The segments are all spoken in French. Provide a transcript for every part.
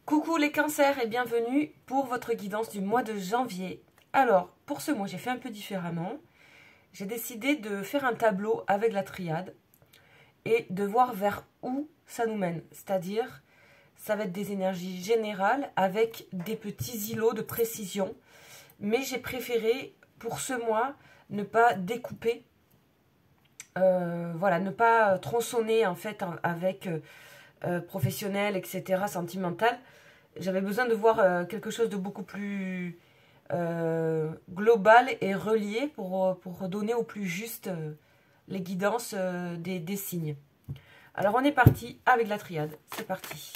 Coucou les cancers et bienvenue pour votre guidance du mois de janvier. Alors, pour ce mois, j'ai fait un peu différemment. J'ai décidé de faire un tableau avec la triade et de voir vers où ça nous mène. C'est-à-dire, ça va être des énergies générales avec des petits îlots de précision. Mais j'ai préféré, pour ce mois, ne pas découper. Voilà, ne pas tronçonner en fait avec professionnel, etc., sentimental. J'avais besoin de voir quelque chose de beaucoup plus global et relié pour donner au plus juste les guidances des signes. Alors on est parti avec la triade, c'est parti.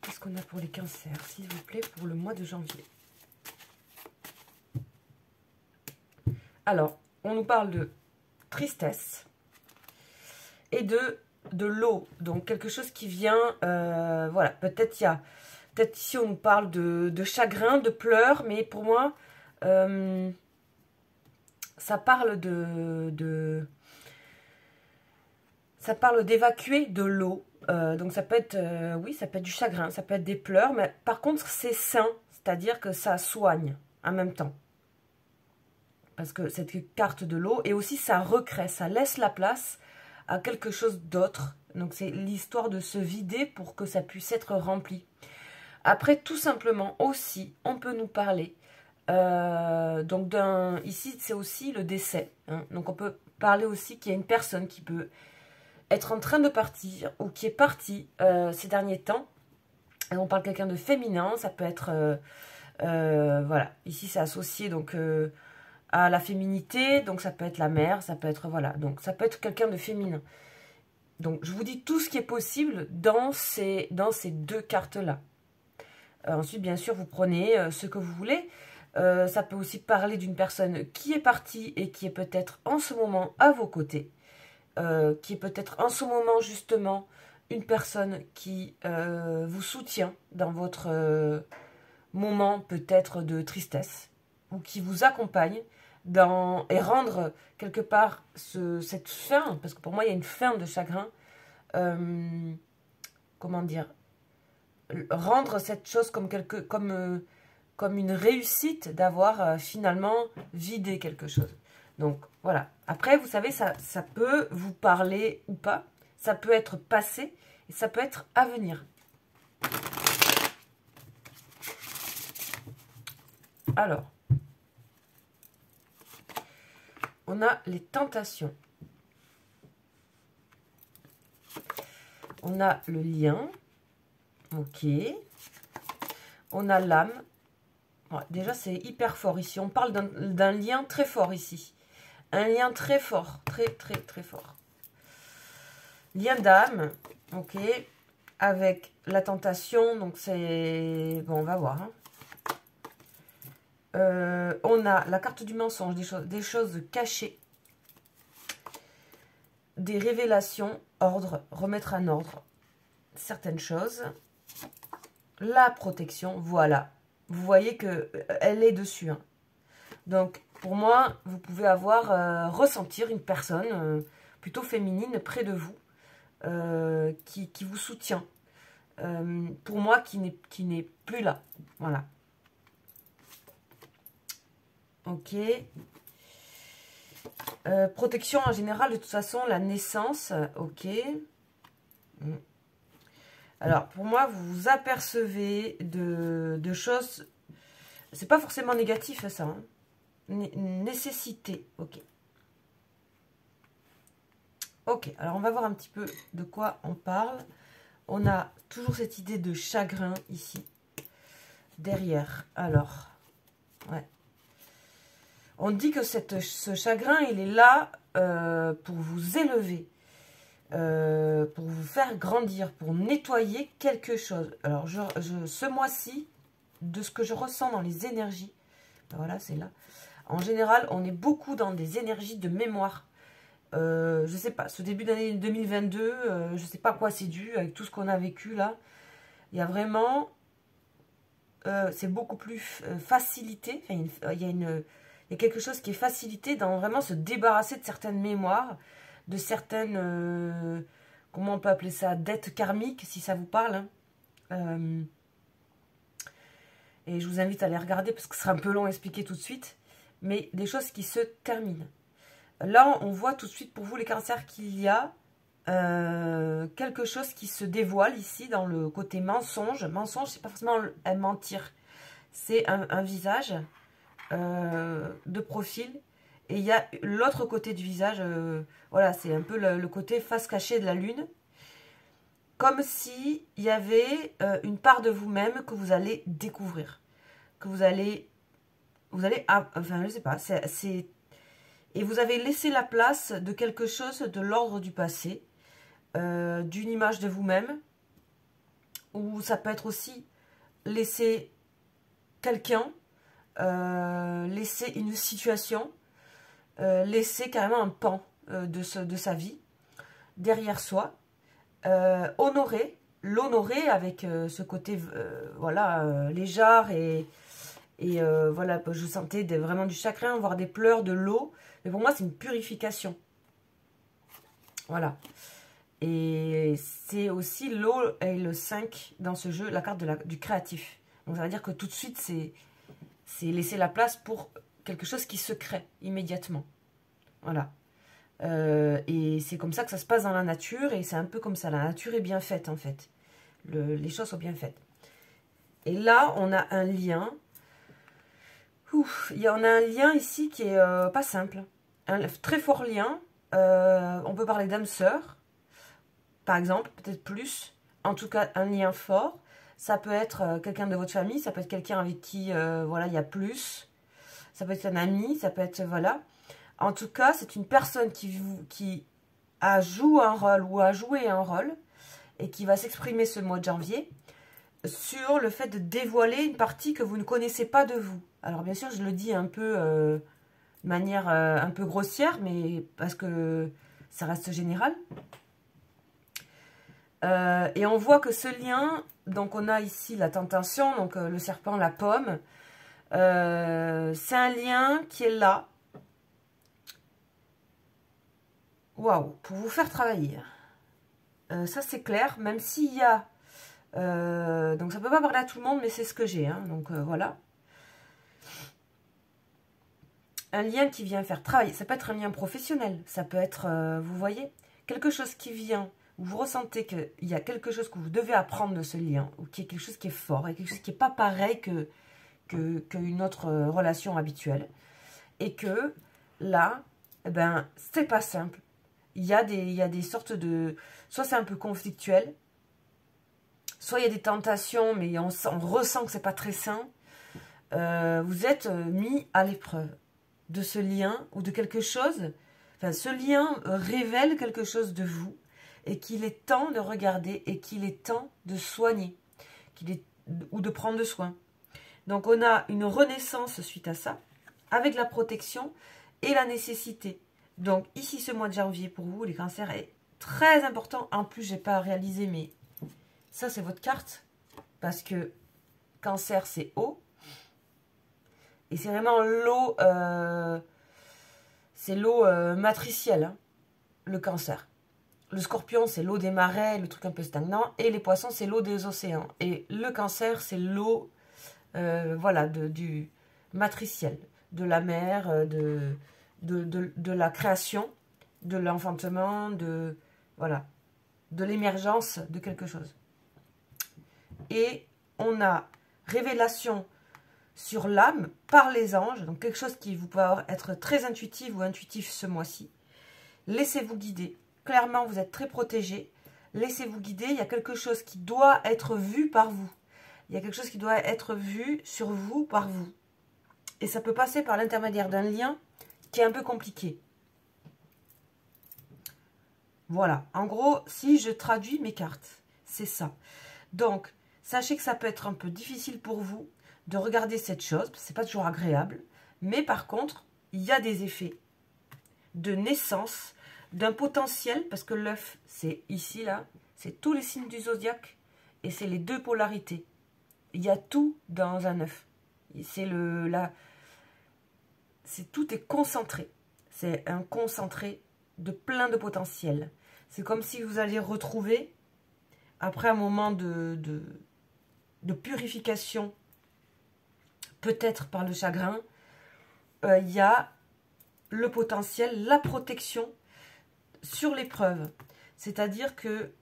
Qu'est-ce qu'on a pour les cancers, s'il vous plaît, pour le mois de janvier? Alors, on nous parle de tristesse et de l'eau, donc quelque chose qui vient, voilà, peut-être ici on nous parle de chagrin, de pleurs, mais pour moi, ça parle ça parle d'évacuer de l'eau, donc ça peut être, oui, ça peut être du chagrin, ça peut être des pleurs, mais par contre c'est sain, c'est-à-dire que ça soigne en même temps. Parce que cette carte de l'eau, et aussi ça recrée, ça laisse la place à quelque chose d'autre. Donc c'est l'histoire de se vider pour que ça puisse être rempli. Après, tout simplement, aussi, on peut nous parler, donc ici c'est aussi le décès. Hein. Donc on peut parler aussi qu'il y a une personne qui peut être en train de partir, ou qui est partie ces derniers temps. Et on parle de quelqu'un de féminin, ça peut être, voilà, ici c'est associé donc à la féminité, donc ça peut être la mère, ça peut être, voilà, donc ça peut être quelqu'un de féminin. Donc je vous dis tout ce qui est possible dans ces deux cartes-là. Ensuite, bien sûr, vous prenez ce que vous voulez. Ça peut aussi parler d'une personne qui est partie et qui est peut-être en ce moment à vos côtés, qui est peut-être en ce moment justement une personne qui vous soutient dans votre moment peut-être de tristesse, ou qui vous accompagne et rendre quelque part cette fin, parce que pour moi il y a une fin de chagrin, comment dire, rendre cette chose comme une réussite d'avoir finalement vidé quelque chose. Donc voilà, après vous savez, ça peut vous parler ou pas, ça peut être passé et ça peut être à venir. Alors, on a les tentations. On a le lien. Ok. On a l'âme. Ouais, déjà, c'est hyper fort ici. On parle d'un lien très fort ici. Un lien très fort. Très, très, très fort. Lien d'âme. Ok. Avec la tentation. Donc, c'est... Bon, on va voir. Hein. On a la carte du mensonge, des choses cachées, des révélations, ordre, remettre en ordre certaines choses, la protection, voilà. Vous voyez qu'elle est dessus. Hein. Donc, pour moi, vous pouvez ressentir une personne plutôt féminine près de vous, qui vous soutient. Pour moi, qui n'est plus là. Voilà. Ok. Protection en général, de toute façon, la naissance. Ok. Alors, pour moi, vous vous apercevez de choses. C'est pas forcément négatif, ça. Hein. Nécessité. Ok. Ok. Alors, on va voir un petit peu de quoi on parle. On a toujours cette idée de chagrin ici. Derrière. Alors. Ouais. On dit que ce chagrin, il est là pour vous élever, pour vous faire grandir, pour nettoyer quelque chose. Alors, ce mois-ci, de ce que je ressens dans les énergies, ben voilà, c'est là. En général, on est beaucoup dans des énergies de mémoire. Je ne sais pas, ce début d'année 2022, je ne sais pas à quoi c'est dû, avec tout ce qu'on a vécu là. Il y a vraiment... c'est beaucoup plus facilité, enfin, il y Il y a quelque chose qui est facilité dans vraiment se débarrasser de certaines mémoires, de certaines, comment on peut appeler ça, dettes karmiques, si ça vous parle. Hein. Et je vous invite à les regarder parce que ce sera un peu long à expliquer tout de suite. Mais des choses qui se terminent. Là, on voit tout de suite pour vous les cancers qu'il y a quelque chose qui se dévoile ici dans le côté mensonge. Mensonge, c'est pas forcément un mentir. C'est un visage de profil. Et il y a l'autre côté du visage. Voilà, c'est un peu le côté face cachée de la lune. Comme s'il y avait une part de vous-même que vous allez découvrir. Que vous allez enfin, je sais pas, et vous avez laissé la place de quelque chose de l'ordre du passé, d'une image de vous-même, ou ça peut être aussi laisser quelqu'un, laisser une situation, laisser carrément un pan de sa vie derrière soi, l'honorer avec ce côté voilà, léger et voilà, je sentais vraiment du chagrin, voire des pleurs, de l'eau. Mais pour moi, c'est une purification. Voilà. Et c'est aussi l'eau et le 5 dans ce jeu, la carte du créatif. Donc ça veut dire que tout de suite, c'est laisser la place pour quelque chose qui se crée immédiatement. Voilà. Et c'est comme ça que ça se passe dans la nature. Et c'est un peu comme ça. La nature est bien faite, en fait. Les choses sont bien faites. Et là, on a un lien... il y en a un lien ici qui est pas simple. Un très fort lien. On peut parler d'âme sœur, par exemple, peut-être plus. En tout cas, un lien fort. Ça peut être quelqu'un de votre famille, ça peut être quelqu'un avec qui voilà, il y a plus. Ça peut être un ami, ça peut être... Voilà. En tout cas, c'est une personne qui a joué un rôle ou a joué un rôle et qui va s'exprimer ce mois de janvier sur le fait de dévoiler une partie que vous ne connaissez pas de vous. Alors bien sûr, je le dis un peu de manière un peu grossière, mais parce que ça reste général. Et on voit que ce lien, donc on a ici la tentation, donc le serpent, la pomme. C'est un lien qui est là. Waouh, pour vous faire travailler. Ça c'est clair, même s'il y a... donc ça ne peut pas parler à tout le monde, mais c'est ce que j'ai. Hein, donc voilà. Un lien qui vient faire travailler. Ça peut être un lien professionnel. Ça peut être, vous voyez, quelque chose qui vient, où vous ressentez qu'il y a quelque chose que vous devez apprendre de ce lien, ou qu'il y a quelque chose qui est fort, et quelque chose qui n'est pas pareil qu'une autre relation habituelle. Et que là, eh ben, c'est pas simple. Il y a des sortes de... Soit c'est un peu conflictuel, soit il y a des tentations, mais on ressent que c'est pas très sain. Vous êtes mis à l'épreuve de ce lien ou de quelque chose. Enfin, ce lien révèle quelque chose de vous et qu'il est temps de regarder et qu'il est temps de soigner ou de prendre soin. Donc, on a une renaissance suite à ça avec la protection et la nécessité. Donc, ici, ce mois de janvier, pour vous, les cancers, est très important. En plus, je n'ai pas réalisé, mais ça, c'est votre carte. Parce que cancer, c'est eau. Et c'est vraiment l'eau, c'est l'eau matricielle, hein, le cancer. Le scorpion, c'est l'eau des marais, le truc un peu stagnant. Et les poissons, c'est l'eau des océans. Et le cancer, c'est l'eau, voilà, du matriciel, de la mer, de la création, de l'enfantement, voilà, de l'émergence de quelque chose. Et on a révélation sur l'âme par les anges, donc quelque chose qui vous peut être très intuitif ou intuitif ce mois-ci. Laissez-vous guider. Clairement, vous êtes très protégé. Laissez-vous guider. Il y a quelque chose qui doit être vu par vous. Il y a quelque chose qui doit être vu sur vous par vous. Et ça peut passer par l'intermédiaire d'un lien qui est un peu compliqué. Voilà. En gros, si je traduis mes cartes, c'est ça. Donc, sachez que ça peut être un peu difficile pour vous de regarder cette chose, parce que c'est pas toujours agréable, mais par contre, il y a des effets de naissance, d'un potentiel, parce que l'œuf, c'est ici, là, c'est tous les signes du zodiaque, et c'est les deux polarités. Il y a tout dans un œuf. C'est tout est concentré. C'est un concentré de plein de potentiel. C'est comme si vous alliez retrouver, après un moment de purification, peut-être par le chagrin, il y a le potentiel, la protection sur l'épreuve. C'est-à-dire que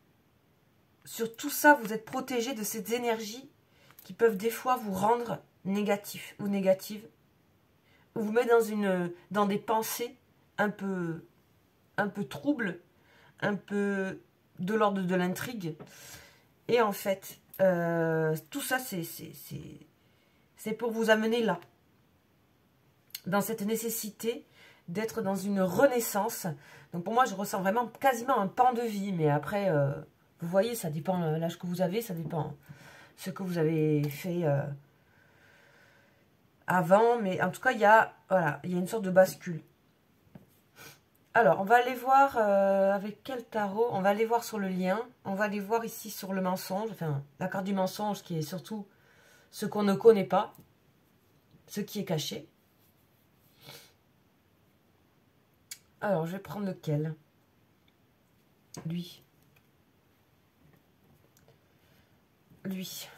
sur tout ça, vous êtes protégé de ces énergies qui peuvent des fois vous rendre négatif ou négative, ou vous mettre dans des pensées un peu troubles, un peu de l'ordre de l'intrigue. Et en fait, tout ça, c'est pour vous amener là, dans cette nécessité d'être dans une renaissance. Donc pour moi, je ressens vraiment quasiment un pan de vie, mais après, vous voyez, ça dépend l'âge que vous avez, ça dépend ce que vous avez fait avant, mais en tout cas, voilà, il y a une sorte de bascule. Alors, on va aller voir avec quel tarot. On va aller voir sur le lien. On va aller voir ici sur le mensonge. Enfin, la carte du mensonge qui est surtout ce qu'on ne connaît pas. Ce qui est caché. Alors, je vais prendre lequel? Lui. Lui.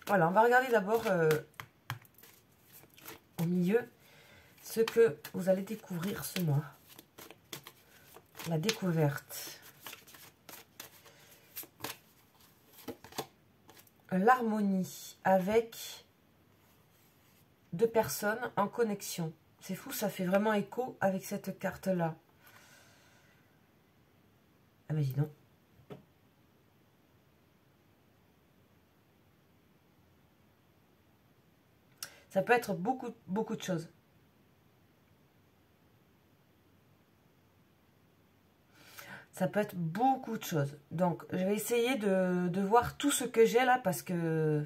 Voilà, on va regarder d'abord au milieu ce que vous allez découvrir ce mois. La découverte. L'harmonie avec deux personnes en connexion. C'est fou, ça fait vraiment écho avec cette carte-là. Ah ben dis donc. Ça peut être beaucoup de choses. Ça peut être beaucoup de choses. Donc, je vais essayer de voir tout ce que j'ai là parce que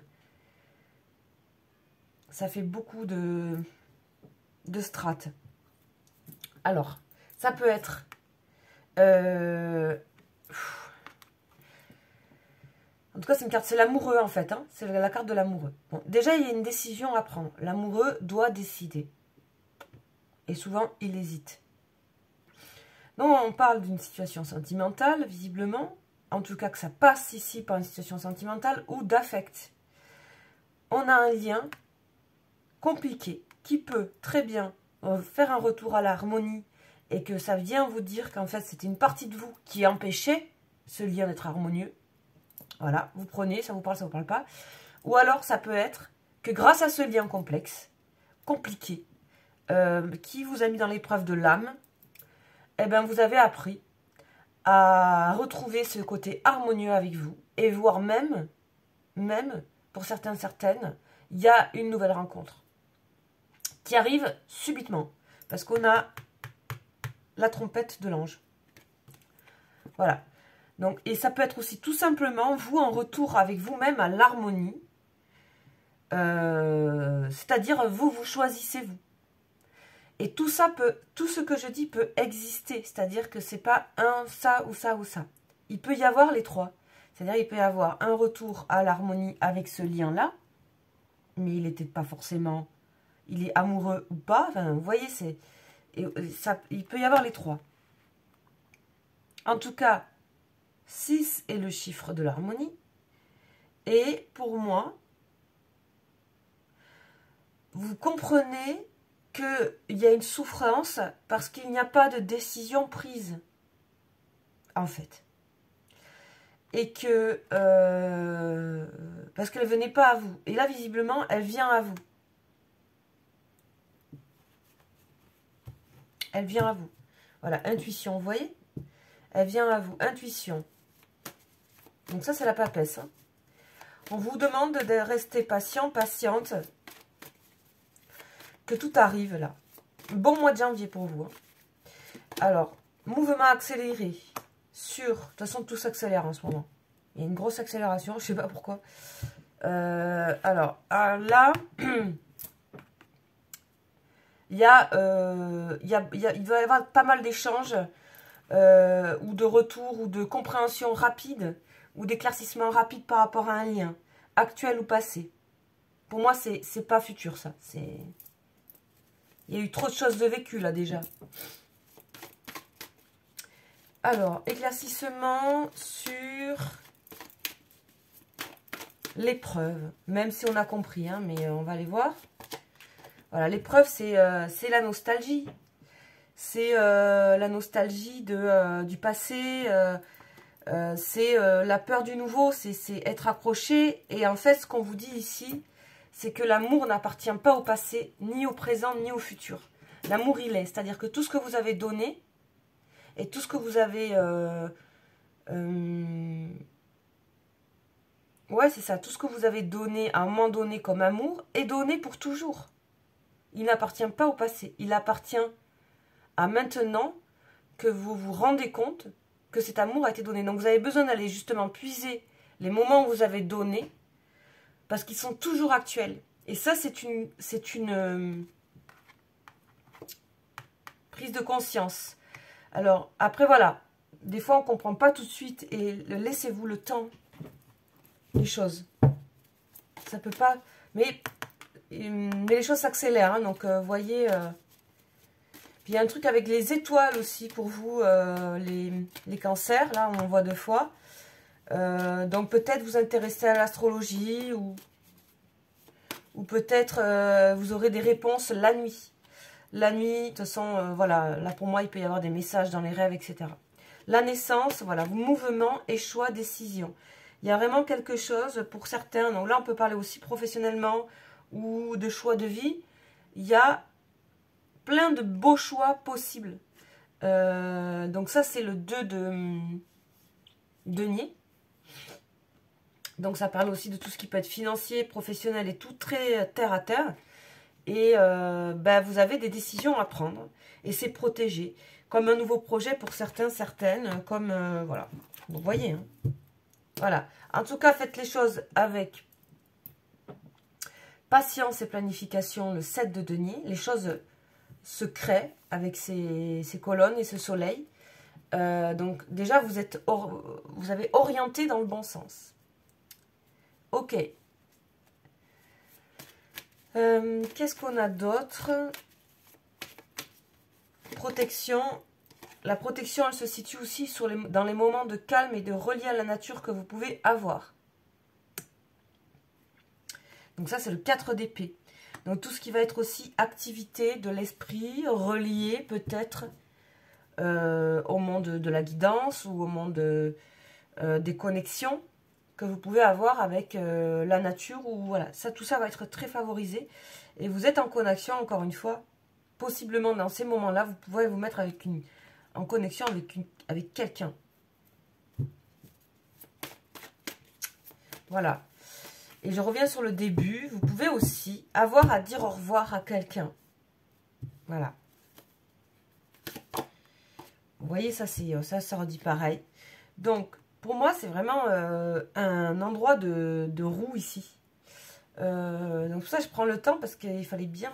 ça fait beaucoup de strates. Alors, ça peut être... En tout cas, c'est une carte, c'est l'amoureux en fait. Hein, c'est la carte de l'amoureux. Bon, déjà, il y a une décision à prendre. L'amoureux doit décider. Et souvent, il hésite. Donc, on parle d'une situation sentimentale, visiblement. En tout cas, que ça passe ici par une situation sentimentale ou d'affect. On a un lien compliqué qui peut très bien faire un retour à l'harmonie et que ça vient vous dire qu'en fait, c'était une partie de vous qui empêchait ce lien d'être harmonieux. Voilà, vous prenez, ça vous parle pas. Ou alors, ça peut être que grâce à ce lien complexe, compliqué, qui vous a mis dans l'épreuve de l'âme, eh ben, vous avez appris à retrouver ce côté harmonieux avec vous. Et voire même, pour certaines, il y a une nouvelle rencontre qui arrive subitement. Parce qu'on a la trompette de l'ange. Voilà. Donc, et ça peut être aussi tout simplement vous en retour avec vous-même à l'harmonie. C'est-à-dire vous choisissez vous. Et tout ça peut, tout ce que je dis peut exister. C'est-à-dire que c'est pas un ça ou ça ou ça. Il peut y avoir les trois. C'est-à-dire il peut y avoir un retour à l'harmonie avec ce lien-là. Mais il n'était pas forcément... Il est amoureux ou pas. Enfin, vous voyez, il peut y avoir les trois. En tout cas... 6 est le chiffre de l'harmonie. Et pour moi, vous comprenez qu'il y a une souffrance parce qu'il n'y a pas de décision prise, en fait. Et que... parce qu'elle ne venait pas à vous. Et là, visiblement, elle vient à vous. Elle vient à vous. Voilà, intuition, vous voyez? Elle vient à vous, intuition. Donc ça, c'est la papesse. Hein. On vous demande de rester patient, patiente. Que tout arrive là. Bon mois de janvier pour vous. Hein. Alors, mouvement accéléré sur... De toute façon, tout s'accélère en ce moment. Il y a une grosse accélération, je ne sais pas pourquoi. Alors, là... il va y avoir pas mal d'échanges ou de retours ou de compréhension rapide ou d'éclaircissement rapide par rapport à un lien, actuel ou passé. Pour moi, c'est pas futur, ça. Il y a eu trop de choses de vécu, là, déjà. Alors, éclaircissement sur l'épreuve. Même si on a compris, hein, mais on va aller voir. Voilà, l'épreuve, c'est la nostalgie. C'est la nostalgie du passé. C'est la peur du nouveau. C'est être accroché. Et en fait, ce qu'on vous dit ici, c'est que l'amour n'appartient pas au passé, ni au présent, ni au futur. L'amour, il est. C'est-à-dire que tout ce que vous avez donné, et tout ce que vous avez... ouais, c'est ça. Tout ce que vous avez donné à un moment donné comme amour est donné pour toujours. Il n'appartient pas au passé. Il appartient à maintenant que vous vous rendez compte que cet amour a été donné. Donc vous avez besoin d'aller justement puiser les moments où vous avez donné parce qu'ils sont toujours actuels. Et ça, c'est une prise de conscience. Alors, après, voilà. Des fois, on ne comprend pas tout de suite et laissez-vous le temps des choses. Ça peut pas... Mais les choses s'accélèrent. Hein, donc, vous voyez... Puis, il y a un truc avec les étoiles aussi pour vous, les cancers. Là, on en voit 2 fois. Donc, peut-être vous intéresser à l'astrologie ou peut-être vous aurez des réponses la nuit. La nuit, de toute façon, voilà, là pour moi, il peut y avoir des messages dans les rêves, etc. La naissance, voilà, mouvement et choix, décision. Il y a vraiment quelque chose pour certains. Donc là, on peut parler aussi professionnellement ou de choix de vie. Il y a plein de beaux choix possibles. Donc ça, c'est le 2 de denier. Donc ça parle aussi de tout ce qui peut être financier, professionnel et tout, très terre à terre. Et vous avez des décisions à prendre. Et c'est protégé. Comme un nouveau projet pour certains, certaines. Comme, voilà. Vous voyez. Hein. Voilà. En tout cas, faites les choses avec patience et planification. Le 7 de denier. Les choses se créent avec ces colonnes et ce soleil. Donc, déjà, vous avez orienté dans le bon sens. Ok. Qu'est-ce qu'on a d'autre? Protection. La protection, elle se situe aussi dans les moments de calme et de relié à la nature que vous pouvez avoir. Donc ça, c'est le 4 d'épée. Donc tout ce qui va être aussi activité de l'esprit, relié peut-être au monde de la guidance ou au monde des connexions que vous pouvez avoir avec la nature. Ou voilà, ça, tout ça va être très favorisé. Et vous êtes en connexion, encore une fois, possiblement dans ces moments-là, vous pouvez vous mettre en connexion avec quelqu'un. Voilà. Et je reviens sur le début. Vous pouvez aussi avoir à dire au revoir à quelqu'un. Voilà. Vous voyez, ça redit pareil. Donc, pour moi, c'est vraiment un endroit de roue ici. Donc, pour ça, je prends le temps parce qu'il fallait bien...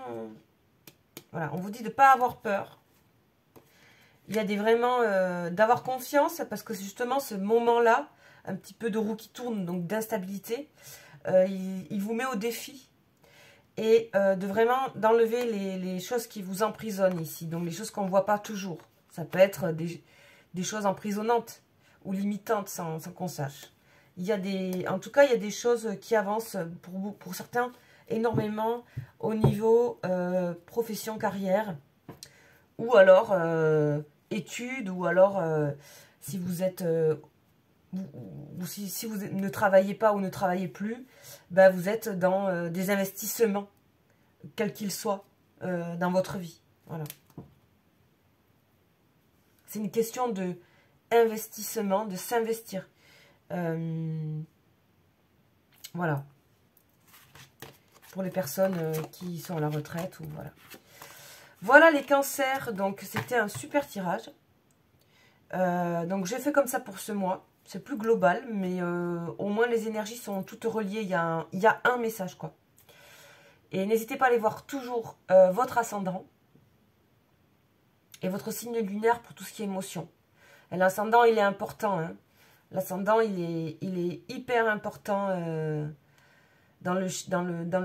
Voilà, on vous dit de ne pas avoir peur. Il y a vraiment d'avoir confiance parce que c'est justement ce moment-là, un petit peu de roue qui tourne, donc d'instabilité, il vous met au défi et de vraiment d'enlever les choses qui vous emprisonnent ici, donc les choses qu'on ne voit pas toujours. Ça peut être des choses emprisonnantes ou limitantes sans qu'on sache. En tout cas, il y a des choses qui avancent pour certains énormément au niveau profession, carrière, ou alors études, ou alors si vous êtes ou si vous ne travaillez pas ou ne travaillez plus, vous êtes dans des investissements, quels qu'ils soient, dans votre vie. Voilà. C'est une question de investissement, de s'investir. Voilà. Pour les personnes qui sont à la retraite. Ou voilà. Voilà les cancers. Donc, c'était un super tirage. Donc, j'ai fait comme ça pour ce mois. C'est plus global, mais au moins les énergies sont toutes reliées. Il y a un message, quoi. Et n'hésitez pas à aller voir toujours votre ascendant et votre signe lunaire pour tout ce qui est émotion. L'ascendant, il est important. Hein. L'ascendant, il est hyper important dans le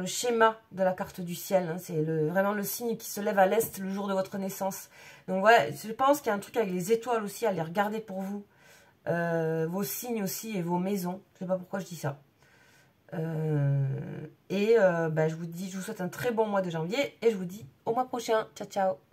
schéma de la carte du ciel. Hein. C'est vraiment le signe qui se lève à l'est le jour de votre naissance. Donc voilà, je pense qu'il y a un truc avec les étoiles aussi à les regarder pour vous. Vos signes aussi et vos maisons. Je ne sais pas pourquoi je dis ça. Je vous souhaite un très bon mois de janvier et je vous dis au mois prochain. Ciao, ciao.